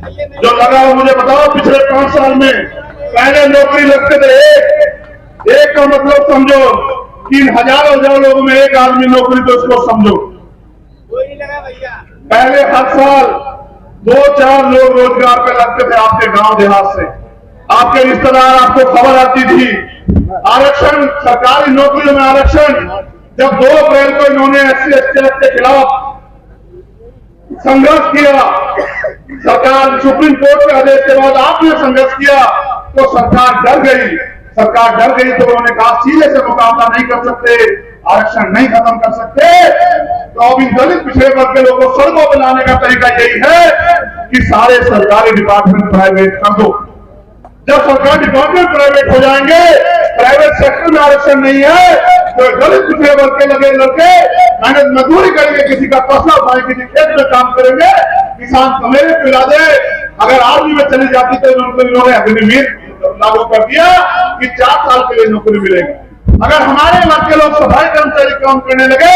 जो लगा हो मुझे बताओ। पिछले 5 साल में पहले नौकरी लगते थे एक का मतलब समझो कि हजारों लोगों में एक आदमी नौकरी, तो उसको समझो कोई नहीं लगा भैया। पहले हर साल 2-4 लोग रोजगार पे लगते थे आपके गांव देहात से। आपके रिश्तेदार, आपको खबर आती थी। आरक्षण, सरकारी नौकरियों में आरक्षण, जब 2 अप्रैल को इन्होंने SC/ST के खिलाफ संघर्ष किया, सरकार सुप्रीम कोर्ट के आदेश के बाद आपने संघर्ष किया, तो सरकार डर गई। सरकार डर गई तो उन्होंने कहा सीधे से मुकाबला नहीं कर सकते, आरक्षण नहीं खत्म कर सकते, तो अब इन दलित पिछड़े वर्ग के लोगों को सड़कों पर लाने का तरीका यही है कि सारे सरकारी डिपार्टमेंट प्राइवेट कर दो। जब सरकारी डिपार्टमेंट प्राइवेट हो जाएंगे, प्राइवेट सेक्टर में आरक्षण नहीं है, तो दलित पिछड़े वर्ग के लगे लड़के मेहनत मजदूरी करेंगे, किसी का फसला उठाएंगे, किसी खेत में काम करेंगे, किसान कमेरे पिला दे। अगर आर्मी में चली जाती तो इन्होंने अग्निवीर लागू कर दिया कि 4 साल के लिए नौकरी मिलेगी। अगर हमारे वर्ग के लोग सफाई कर्मचारी काम करने लगे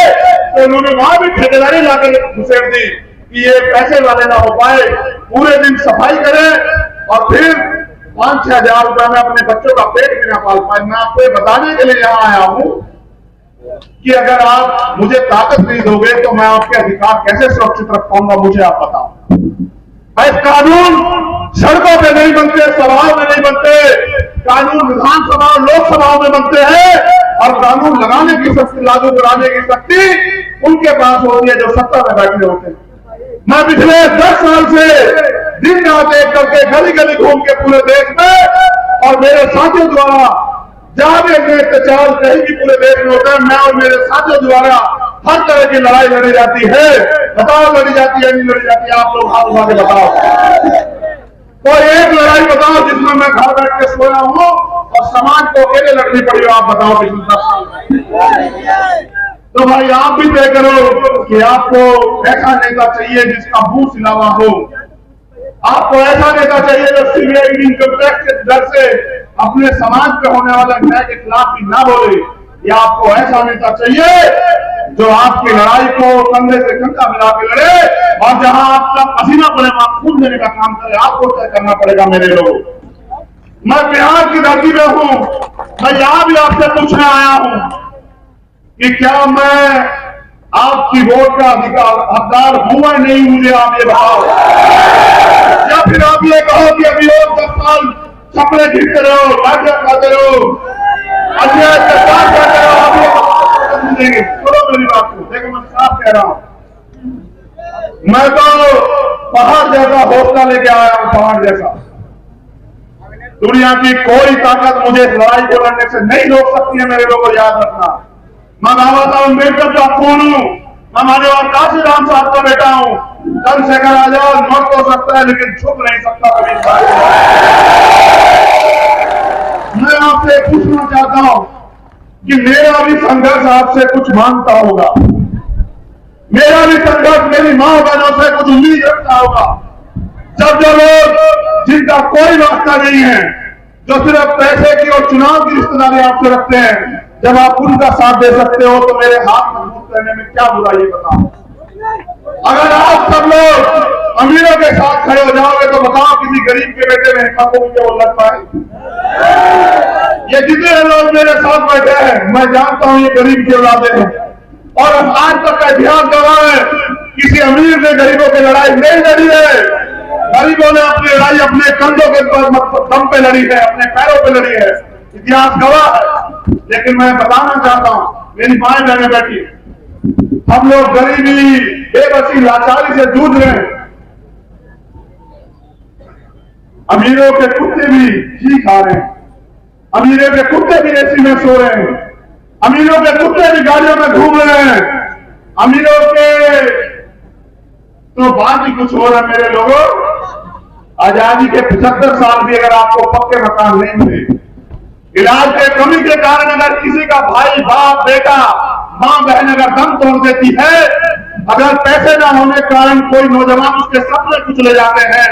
तो इन्होंने वहां भी ठेकेदारी लाकर घुसेड़ दी कि ये पैसे वाले ना हो पाए, पूरे दिन सफाई करें और फिर 5-6 हजार रुपए में अपने बच्चों का पेट भी ना पाल पाए। मैं आपको ये बताने के लिए यहाँ आया हूं कि अगर आप मुझे ताकत नहीं दोगे तो मैं आपके अधिकार कैसे सुरक्षित रख पाऊंगा, मुझे आप बताओ। कानून सड़कों पे नहीं बनते, सभाओं में नहीं बनते, कानून विधानसभा और लोकसभाओं में बनते हैं, और कानून लगाने की शक्ति, लागू कराने की शक्ति उनके पास होती है जो सत्ता में बैठे होते हैं। मैं पिछले 10 साल से दिन रात एक करके गली गली घूम के पूरे देश में, और मेरे साथियों द्वारा जहां भी अत्याचार कहीं भी पूरे देश में होता है, मैं और मेरे साथियों द्वारा हर तरह की लड़ाई लड़ी जाती है। बताओ लड़ी जाती है नहीं लड़ी जाती है? आप लोग हाथ उठा के बताओ। कोई एक लड़ाई बताओ जिसमें मैं घर बैठ के सोया हूं और समाज को अकेले लड़नी पड़ी हो, आप बताओ पिछले 10 साल में। तो भाई आप भी तय करो कि आपको ऐसा नेता चाहिए जिसका मुंह सिलावा हो, आपको ऐसा नेता चाहिए जो CBI इनकम टैक्स के डर से अपने समाज पे होने वाले अन्याय के खिलाफ भी ना बोले, या आपको ऐसा नेता चाहिए जो आपकी लड़ाई को कंधे से कंधा मिला के लड़े, और जहां आपका पसीना पड़े वहां खून देने का काम करे, आपको तय करना पड़ेगा मेरे लोग। मैं बिहार की धरती में हूं, मैं यहां भी आपसे पूछने आया हूं कि क्या मैं आपकी वोट का हकदार हूं या नहीं, मुझे आप ये बताओ। या फिर आप ये कहो कि अभी और 10 साल छपड़े खींचते रहो, लाठियां खाते रहो, अन्याय अत्याचार करते रहो, आप ये देंगे। सुनो मेरी बात को, देखो मैं साफ कह रहा हूं, मैं तो पहाड़ जैसा हौसला लेके आया हूं, पहाड़ जैसा। दुनिया की कोई ताकत मुझे इस लड़ाई को लड़ने से नहीं रोक सकती है, मेरे लोगों को याद रखना। मैं बाबा साहब अम्बेडकर का खून हूं, मैं माननीय काशीराम साहब का बेटा हूं। चंद्रशेखर आजाद मर तो सकता है लेकिन छुप नहीं सकता कभी। मैं आपसे पूछना चाहता हूं कि मेरा भी संघर्ष आपसे कुछ मांगता होगा, मेरा भी संघर्ष मेरी मां बहनों से कुछ उम्मीद रखता होगा। जब जो लोग जिनका कोई वास्ता नहीं है, जो सिर्फ पैसे की और चुनाव की रिश्तेदारी आपसे रखते हैं, जब आप उनका साथ दे सकते हो तो मेरे हाथ मजबूत करने में क्या बुराई है बताओ। अगर आप सब लोग अमीरों के साथ खड़े हो जाओगे तो बताओ किसी गरीब के बेटे में हिम्मत होगी वो लड़ पाए? ये जितने लोग मेरे साथ बैठे हैं मैं जानता हूं ये गरीब की औलादे हैं, और आज तक का इतिहास गवाह है किसी अमीर ने गरीबों की लड़ाई नहीं लड़ी है। गरीबों ने अपनी लड़ाई अपने कंधों के दम पे लड़ी है, अपने पैरों पे लड़ी है, इतिहास गवाह है। लेकिन मैं बताना चाहता हूं, मेरी माएं बहनें बैठी, हम लोग गरीबी, बेबसी, लाचारी से जूझ रहे हैं। अमीरों के कुत्ते भी घी खा रहे हैं, अमीरों के कुत्ते भी AC में सो रहे हैं, अमीरों के कुत्ते भी गाड़ियों में घूम रहे हैं, अमीरों के तो बात ही कुछ हो रहा है। मेरे लोगों, आजादी के 75 साल भी अगर आपको पक्के मकान नहीं मिले, इलाज के कमी के कारण अगर किसी का भाई, बाप, बेटा, मां, बहन अगर दम तोड़ देती है, अगर पैसे न होने के कारण कोई नौजवान उसके सपने कुचले जाते हैं,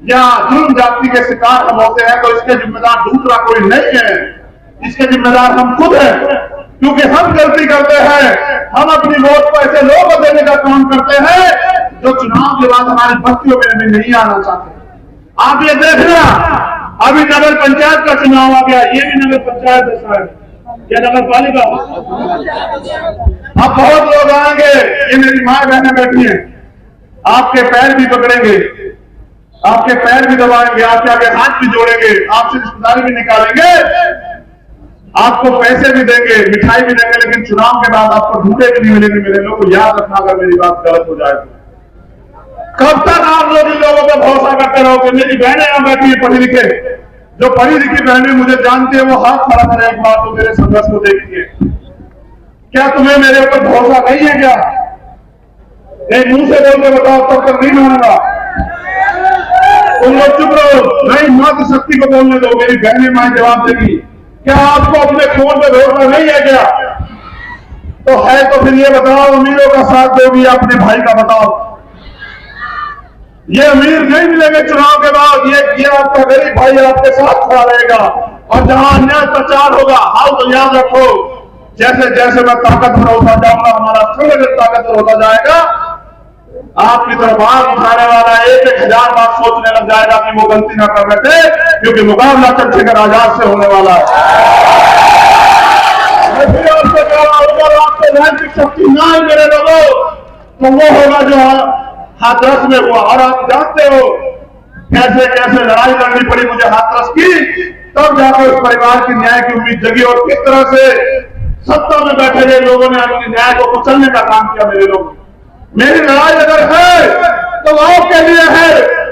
या जुर्म जाति के शिकार हम होते हैं, तो इसके जिम्मेदार दूसरा कोई नहीं है, इसके जिम्मेदार हम खुद हैं। क्योंकि हम गलती करते हैं, हम अपनी वोट को ऐसे लोगों को देने का काम करते हैं जो चुनाव के बाद हमारी बस्तियों में नहीं आना चाहते। आप ये देखना, अभी नगर पंचायत का चुनाव आ गया, ये भी नगर पंचायत है शायद, या नगर पालिका। अब बहुत लोग आएंगे, ये मेरी माँ बहनें बैठी हैं, आपके पैर भी पकड़ेंगे, आपके पैर भी दबाएंगे, आपके आगे हाथ भी जोड़ेंगे, आपसे रिश्तेदारी भी निकालेंगे, आपको पैसे भी देंगे, मिठाई भी देंगे, लेकिन चुनाव के बाद आपको ढूंढे भी नहीं मिलेंगे। मेरे लोगों को याद रखना, अगर मेरी बात गलत हो जाए तो। कब तक आप लोग इन लोगों पर भरोसा करते रहोगे? मेरी बहनें यहां बैठी है पढ़ी लिखे, जो पढ़ी लिखी बहनें मुझे जानती है, वो हाथ खड़ा करें एक बार तो मेरे संघर्ष को देखिए। क्या तुम्हें मेरे ऊपर भरोसा नहीं है क्या? एक मुंह से बोल के बताओ, तब तक नहीं मानूंगा। तुम लोग चुप रहो, नहीं मातृशक्ति को बोलने दो, मेरी बहनें मां जवाब देगी। क्या आपको अपने खून पे भरोसा नहीं है क्या? तो है तो फिर ये बताओ, अमीरों का साथ दोगी या अपने भाई का? बताओ। ये अमीर नहीं मिलेंगे चुनाव के बाद, ये आपका गरीब भाई आपके साथ खड़ा रहेगा। और जहां अन्याय अत्याचार होगा, हाल तो याद रखो, जैसे जैसे मैं ताकतवर होता जाऊंगा, हमारा संगठन ताकतवर होता जाएगा, आपकी तरफ आंख उठाने वाला एक हजार बार सोचने लग जाएगा कि वो गलती ना कर रहे थे, क्योंकि मुकाबला चंद्रशेखर आजाद से होने वाला है। मैं फिर आपसे कह रहा हूं, अगर आपको नैतिक शक्ति ना है मेरे लोगों, तो वो होगा जो हाथरस में हुआ। और आप जानते हो कैसे कैसे लड़ाई लड़नी पड़ी मुझे हाथरस की, तब जाकर उस परिवार की न्याय की उम्मीद जगी, और किस तरह से सत्ता में बैठे हुए लोगों ने अपनी न्याय को कुचलने का काम किया। मेरे लोग, मेरी लड़ाई अगर है तो आपके लिए है।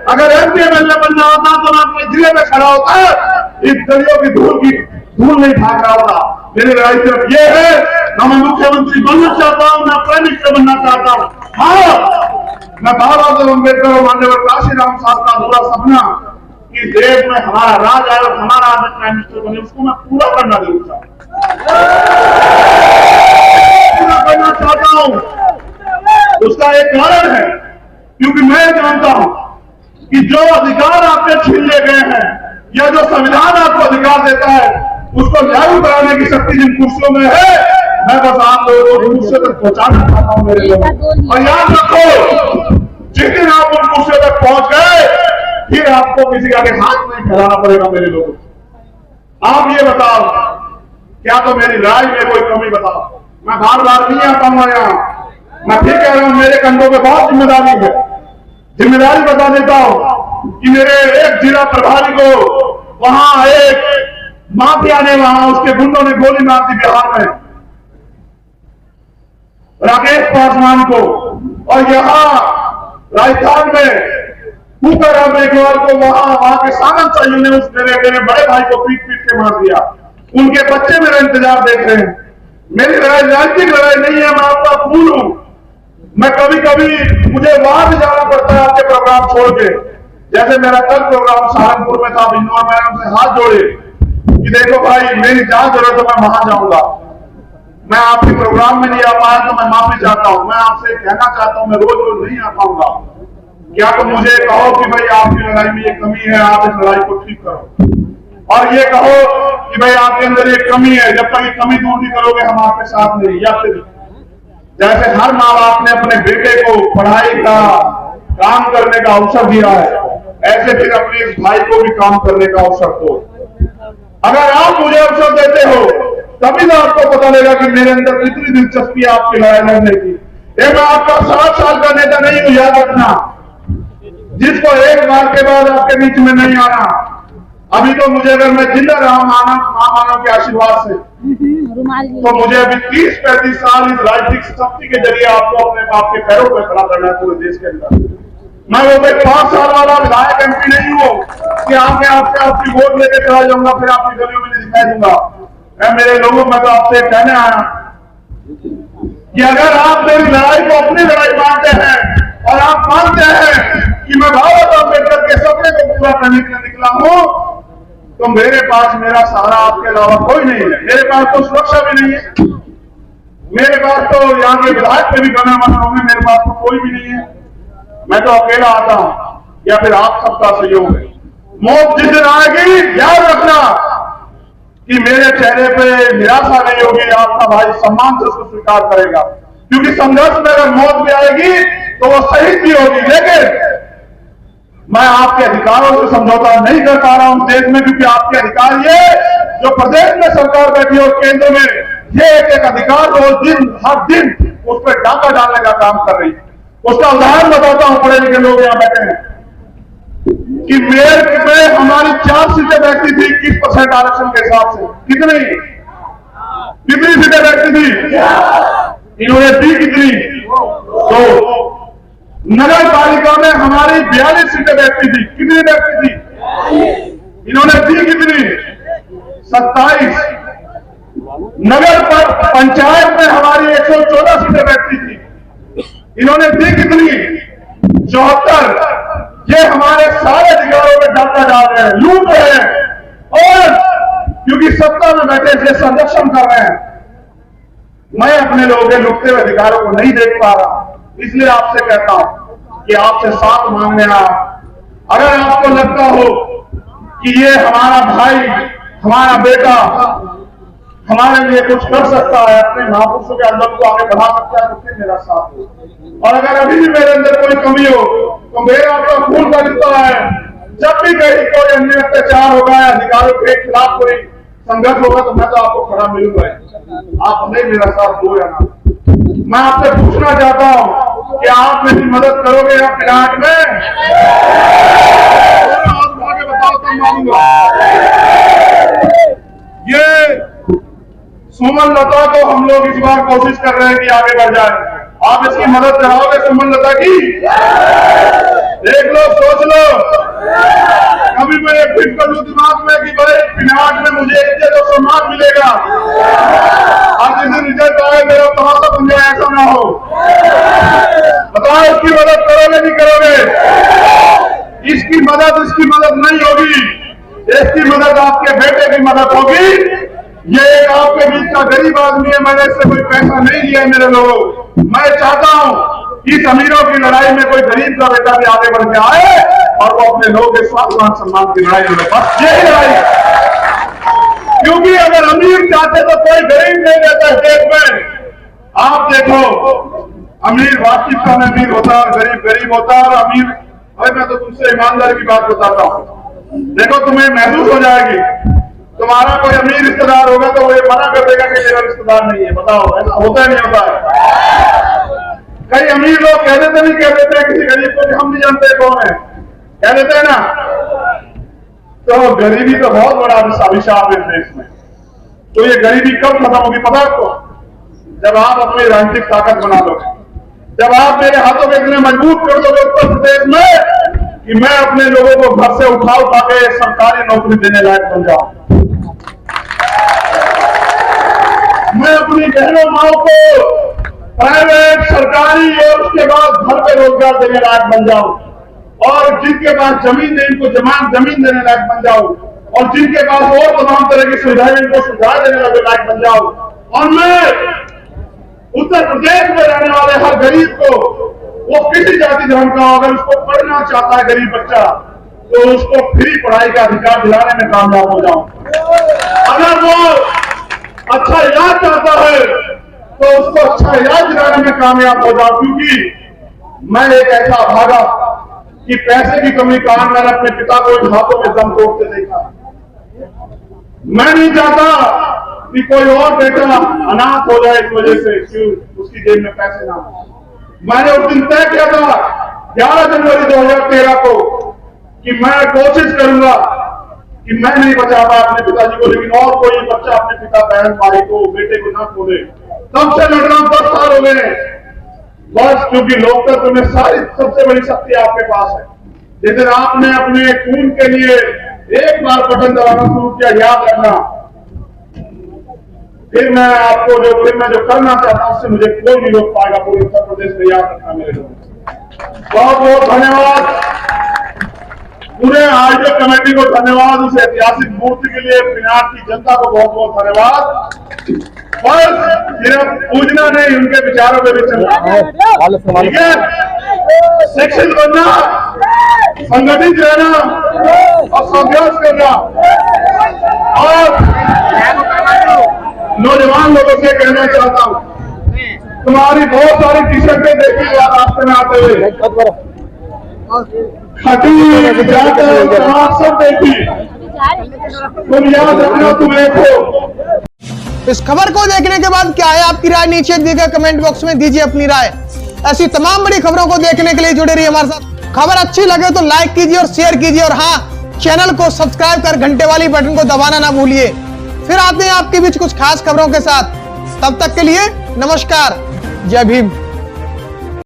अगर एमपी एमएलए बनना होता तो मैं अपने जिले में खड़ा होता, इस गलियों की धूल नहीं भाग रहा होता। मेरी लड़ाई सिर्फ ये है, ना मैं मुख्यमंत्री बनना चाहता हूं, ना प्राइम मिनिस्टर बनना चाहता हूं। हाँ, मैं बाबा साहब अम्बेडकर और माननीय काशीराम साहब का अधूरा सपना कि देश में हमारा राज आए और हमारा आदमी प्राइम मिनिस्टर बने, उसको मैं पूरा करना जरूर चाहता हूं। उसका एक कारण है, क्योंकि मैं जानता हूं कि जो अधिकार आपके छीन ले गए हैं, या जो संविधान आपको अधिकार देता है, उसको लागू कराने की शक्ति जिन कुर्सियों में है, मैं बस आप लोगों को कुर्सियों तक पहुंचाना चाहता हूं मेरे लोग। और याद रखो, जिस दिन आप उन कुर्सियों तक पहुंच गए, फिर आपको किसी का हाथ नहीं फैलाना पड़ेगा। मेरे लोगों, आप ये बताओ, क्या तो मेरी राय में कोई कमी बताओ। मैं बार बार नहीं आ पाऊंगा यहाँ, मैं फिर कह रहा हूं, मेरे कंधों पे बहुत जिम्मेदारी है। जिम्मेदारी बता देता हूं कि मेरे एक जिला प्रभारी को वहां एक माफिया ने, वहां उसके गुंडों ने गोली मार दी बिहार में, राकेश पासवान को। और यहां राजस्थान में कुकरा मेघवाल को वहां के सानंद साइयों ने उस मेरे बड़े भाई को पीट पीट के मार दिया। उनके बच्चे मेरा इंतजार देख रहे हैं। मेरी लड़ाई राजनीतिक लड़ाई नहीं है, मैं आपका फूल हूं। मैं कभी कभी मुझे वहां भी जाना पड़ता है आपके प्रोग्राम छोड़ के। जैसे मेरा कल प्रोग्राम सहारनपुर में था, इंदौर में हमसे हाथ जोड़े कि देखो भाई, मेरी जहां जरूरत है मैं वहां जाऊंगा। मैं आपके प्रोग्राम में नहीं आ पाया तो मैं माफी चाहता हूं। मैं आपसे कहना चाहता हूं, मैं रोज रोज नहीं आ पाऊंगा। क्या तुम मुझे कहो कि भाई आपकी लड़ाई में ये कमी है, आप इस लड़ाई को ठीक करो, और ये कहो कि भाई आपके अंदर ये कमी है, जब तक ये कमी दूर नहीं करोगे हम आपके साथ नहीं। या फिर जैसे हर माँ बाप ने अपने बेटे को पढ़ाई का, काम करने का अवसर दिया है, ऐसे फिर अपने इस भाई को भी काम करने का अवसर दो। अगर आप मुझे अवसर देते हो तभी तो आपको पता लगेगा कि मेरे अंदर कितनी दिलचस्पी है आपकी लड़ाई लड़ने की। मैं आपका 7 साल का नेता नहीं हूं, याद रखना, जिसको एक बार के बाद आपके बीच में नहीं आना। अभी तो मुझे, अगर मैं जिंदा रहा मानव के आशीर्वाद से, तो मुझे अभी 30-35 साल इस राजनीतिक शक्ति के जरिए आपको अपने बाप के पैरों पर खड़ा करना है पूरे देश के अंदर। मैं वो 5 साल वाला विधायक एमपी नहीं हूं कि आपकी वोट लेके चला जाऊंगा, फिर आपकी गलियों में दिखाई दूंगा। मेरे लोगों, मैं तो आपसे कहने आया कि अगर आप मेरी लड़ाई को अपनी लड़ाई मानते हैं, और आप मानते हैं कि मैं बाबा साहब अम्बेडकर के सपने को पूरा करने के लिए निकला हूं, तो मेरे पास मेरा सहारा आपके अलावा कोई नहीं है। मेरे पास तो सुरक्षा भी नहीं है, मेरे पास तो यहाँ के विधायक पे भी गणना मन होंगे, मेरे पास तो कोई भी नहीं है। मैं तो अकेला आता हूं, या फिर आप सबका सहयोग है। मौत जिस दिन आएगी, याद रखना कि मेरे चेहरे पे निराशा नहीं होगी, आपका भाई सम्मान से उसको स्वीकार करेगा। क्योंकि संघर्ष में अगर मौत भी आएगी तो वो शहीद भी होगी, लेकिन मैं आपके अधिकारों से समझौता नहीं कर पा रहा हूं देश में, क्योंकि आपके अधिकार ये जो प्रदेश में सरकार बैठी है और केंद्र में, ये एक अधिकार रोज दिन हर दिन उस पर डाका डालने का काम कर रही है। उसका उदाहरण बताता हूं, पढ़े लिखे लोग यहाँ बैठे हैं कि मेयर में हमारी 4 सीटें बैठती थी 21% आरक्षण के हिसाब से। कितनी सीटें बैठती थी? इन्होंने दी कितनी? 2। नगर पालिका में हमारी 42 सीटें बैठती थी। कितनी बैठती थी? इन्होंने दी कितनी? 27। नगर पंचायत में हमारी 114 सीटें बैठती थी। इन्होंने दी कितनी? 74। ये हमारे सारे अधिकारों में डाका डाल रहे हैं, लूट रहे हैं और क्योंकि सत्ता में बैठे से संरक्षण कर रहे हैं। मैं अपने लोगों के लुटते हुए अधिकारों को नहीं देख पा रहा, इसलिए आपसे कहता हूं कि आपसे साथ मांगने आया। अगर आपको लगता हो कि ये हमारा भाई, हमारा बेटा हमारे लिए कुछ कर सकता है, अपने महापुरुषों के अंदर को आगे बढ़ा सकता है, तो फिर मेरा साथ हो। और अगर अभी भी मेरे अंदर कोई कमी हो तो मेरा आपका खून का रिश्ता है। जब भी कहीं कोई अन्य अत्याचार होगा या अधिकारों के खिलाफ कोई संघर्ष होगा तो मैं तो आपको खड़ा मिलूंगा। आप हमें मेरा साथ दो या ना। मैं आपसे पूछना चाहता हूं कि आप मेरी मदद करोगे या पिलाट में? आगे बताओ तब मानूंगा। ये सुमन लता को हम लोग इस बार कोशिश कर रहे हैं कि आगे बढ़ जाए। आप इसकी मदद कराओगे सुमन लता की? देख लो, सोच लो। कभी मैं ये फिट कर लूं दिमाग में कि भाई पिनाट में मुझे इज्जत और सम्मान मिलेगा, आज जिस दिन रिजल्ट आए मेरा तमाशा बन जाए, ऐसा ना हो। बताओ इसकी मदद करोगे नहीं करोगे? इसकी मदद नहीं होगी। इसकी मदद आपके बेटे की मदद होगी। ये एक आपके बीच का गरीब आदमी है, मैंने इससे कोई पैसा नहीं लिया मेरे लोगों। मैं चाहता हूं कि इस अमीरों की लड़ाई में कोई गरीब का बेटा भी आगे बढ़ के आए और वो अपने लोगों के स्वाभिमान सम्मान की लड़ाई लड़े। बस यही लड़ाई है। क्योंकि अगर अमीर चाहते तो कोई गरीब नहीं रहता है देश में। आप देखो, अमीर वास्तविकता में अमीर होता है, गरीब गरीब होता है। और अमीर, अरे मैं तो तुमसे ईमानदारी की बात बताता हूं। देखो, तुम्हें महसूस हो जाएगी, तुम्हारा कोई अमीर रिश्तेदार होगा तो वो ये मना कर देगा कि मेरा रिश्तेदार नहीं है। बताओ, ऐसा होता है नहीं होता है? कई अमीर लोग कह देते नहीं, कह देते हैं किसी गरीब को कि हम नहीं जानते कौन है, कह देते हैं ना। तो गरीबी तो बहुत बड़ा अभिशाप है इस देश में। तो ये गरीबी कब खत्म होगी पता है आपको? जब आप अपनी राजनीतिक ताकत बना लोगे, जब आप मेरे हाथों में इतने मजबूत कर दोगे उत्तर प्रदेश में कि मैं अपने लोगों को घर से उठा के सरकारी नौकरी देने लायक बन जाऊं। मैं अपनी बहनों माओ को प्राइवेट, सरकारी और उसके बाद घर पे रोजगार देने लायक बन जाऊं। और जिनके पास जमीन है इनको जमीन देने लायक बन जाऊं। और जिनके पास और तमाम तरह की सुविधाएं इनको सुविधा देने लायक बन जाऊं। और मैं उत्तर प्रदेश में रहने वाले हर गरीब को, वो किसी जाति धर्म का, अगर उसको पढ़ना चाहता है गरीब बच्चा, तो उसको फ्री पढ़ाई का अधिकार दिलाने में कामयाब हो जाऊं। अगर वो अच्छा इलाज चाहता है तो उसको अच्छा इलाज दिलाने में कामयाब हो जाऊं। क्योंकि मैं एक ऐसा भागा कि पैसे की कमी के कारण मैंने अपने पिता को इन हाथों में दम तोड़ते देखा। मैं नहीं चाहता कि कोई और बेटा अनाथ हो जाए इस वजह से कि उसकी जेब में पैसे ना हो। मैंने उस दिन तय किया था 11 जनवरी 2013 को कि मैं कोशिश करूंगा कि मैं नहीं बचा पाया अपने पिताजी को, लेकिन और कोई बच्चा अपने पिता, बहन, भाई को, बेटे को ना खोले। तब से लड़ रहा हूं, 10 साल हो गए बस। क्योंकि लोकतंत्र में सारी सबसे बड़ी शक्ति आपके पास है। जिस दिन आपने अपने खून के लिए एक बार बटन दबाना शुरू किया, याद रखना, फिर मैं जो करना चाहता हूं उससे मुझे कोई नहीं रोक पाएगा पूरे उत्तर प्रदेश में। याद रखना मेरे लोग। बहुत बहुत धन्यवाद पूरे आयोजक कमेटी को, धन्यवाद उस ऐतिहासिक मूर्ति के लिए, पिनाट की जनता को बहुत बहुत धन्यवाद। बस सिर्फ पूजना नहीं, उनके विचारों पे भी चलना, ठीक है? शिक्षित बनना, संगठित रहना और संघर्ष करना। और नौजवान लोगों से कहना चाहता हूं, तुम्हारी बहुत सारी टी शर्टें देखी रास्ते में आते हुए, खटी जाकर तमाम सब देखी, तुम याद रखना, तुम एक हो। इस खबर को देखने के बाद क्या है आपकी राय, नीचे दिए गए कमेंट बॉक्स में दीजिए अपनी राय। ऐसी तमाम बड़ी खबरों को देखने के लिए जुड़े रहिए हमारे साथ। खबर अच्छी लगे तो लाइक कीजिए और शेयर कीजिए, और हाँ, चैनल को सब्सक्राइब कर घंटे वाली बटन को दबाना ना भूलिए। फिर आते हैं आपके बीच कुछ खास खबरों के साथ। तब तक के लिए नमस्कार, जय भीम।